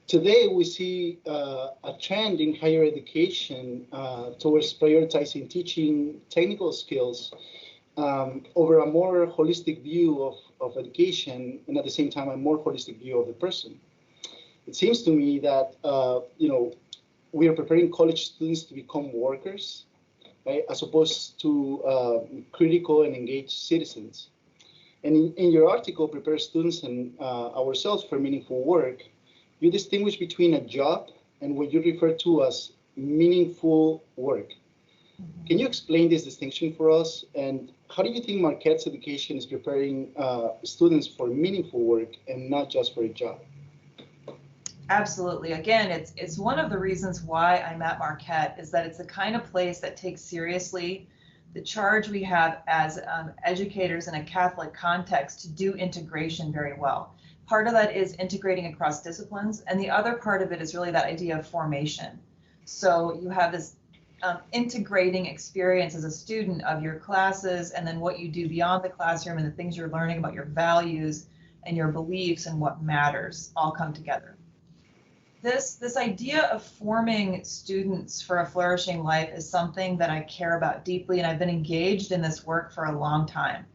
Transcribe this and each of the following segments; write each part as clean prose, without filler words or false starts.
Today, we see a trend in higher education towards prioritizing teaching technical skills over a more holistic view of education, and at the same time, a more holistic view of the person. It seems to me that we are preparing college students to become workers, right, as opposed to critical and engaged citizens. And in your article, Prepare Students and Ourselves for Meaningful Work, you distinguish between a job and what you refer to as meaningful work. Can you explain this distinction for us? And how do you think Marquette's education is preparing students for meaningful work and not just for a job? Absolutely. Again, it's one of the reasons why I'm at Marquette is that it's the kind of place that takes seriously the charge we have as educators in a Catholic context to do integration very well. Part of that is integrating across disciplines, and the other part of it is really that idea of formation. So you have this integrating experience as a student of your classes, and then what you do beyond the classroom and the things you're learning about your values and your beliefs and what matters all come together. This idea of forming students for a flourishing life is something that I care about deeply, and I've been engaged in this work for a long time.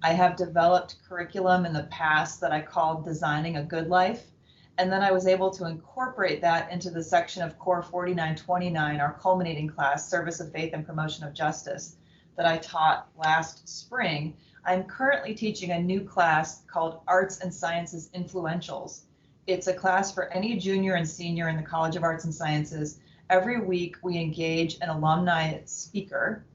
I have developed curriculum in the past that I called Designing a Good Life, and then I was able to incorporate that into the section of Core 4929, our culminating class, Service of Faith and Promotion of Justice, that I taught last spring. I'm currently teaching a new class called Arts and Sciences Influentials. It's a class for any junior and senior in the College of Arts and Sciences. Every week we engage an alumni speaker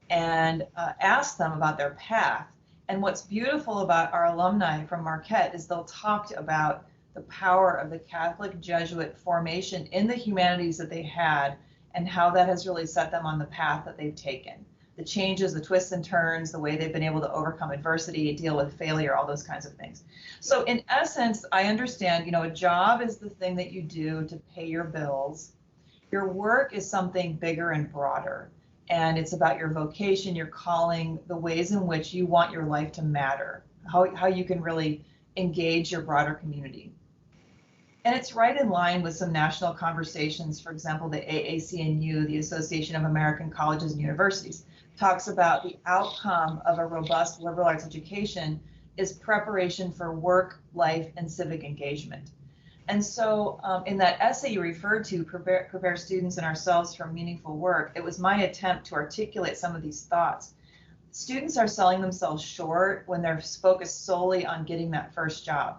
and ask them about their path. And what's beautiful about our alumni from Marquette is they'll talk about the power of the Catholic Jesuit formation in the humanities that they had and how that has really set them on the path that they've taken. The changes, the twists and turns, the way they've been able to overcome adversity, deal with failure, all those kinds of things. So in essence, I understand, a job is the thing that you do to pay your bills. Your work is something bigger and broader. And it's about your vocation, your calling, the ways in which you want your life to matter, how you can really engage your broader community. And it's right in line with some national conversations. For example, the AAC&U, the Association of American Colleges and Universities, talks about the outcome of a robust liberal arts education is preparation for work, life, and civic engagement. And so in that essay you referred to, prepare students and ourselves for meaningful work, it was my attempt to articulate some of these thoughts. Students are selling themselves short when they're focused solely on getting that first job.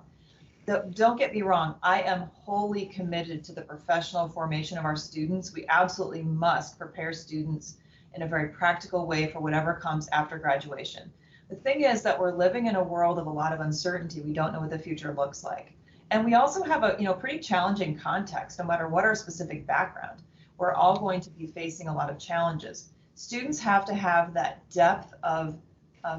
Don't get me wrong, I am wholly committed to the professional formation of our students. We absolutely must prepare students in a very practical way for whatever comes after graduation. The thing is that we're living in a world of a lot of uncertainty. We don't know what the future looks like. And we also have a pretty challenging context, no matter what our specific background. We're all going to be facing a lot of challenges. Students have to have that depth of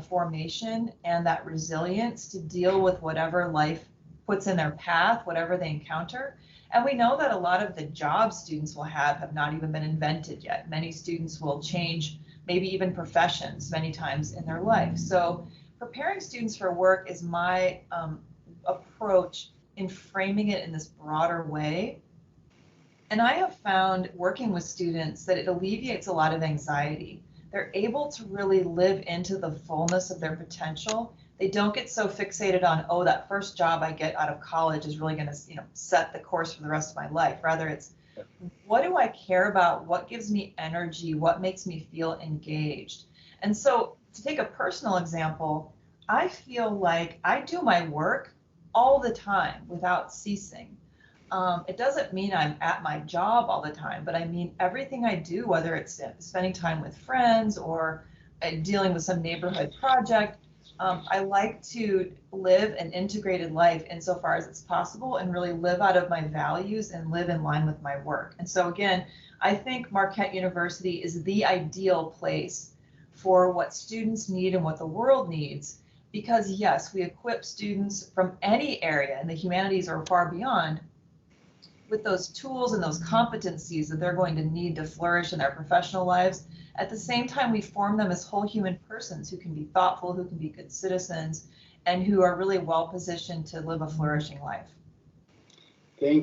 formation and that resilience to deal with whatever life puts in their path, whatever they encounter. And we know that a lot of the jobs students will have not even been invented yet. Many students will change, maybe even professions many times in their life. So preparing students for work is my approach in framing it in this broader way. And I have found working with students that it alleviates a lot of anxiety. They're able to really live into the fullness of their potential. They don't get so fixated on, oh, that first job I get out of college is really going to, set the course for the rest of my life. Rather, it's what do I care about? What gives me energy? What makes me feel engaged? And so to take a personal example, I feel like I do my work all the time without ceasing. It doesn't mean I'm at my job all the time, but I mean everything I do, whether it's spending time with friends or dealing with some neighborhood project, I like to live an integrated life insofar as it's possible and really live out of my values and live in line with my work. And so again, I think Marquette University is the ideal place for what students need and what the world needs. Because yes, we equip students from any area in the humanities or far beyond with those tools and those competencies that they're going to need to flourish in their professional lives. At the same time, we form them as whole human persons who can be thoughtful, who can be good citizens, and who are really well positioned to live a flourishing life. Thank you.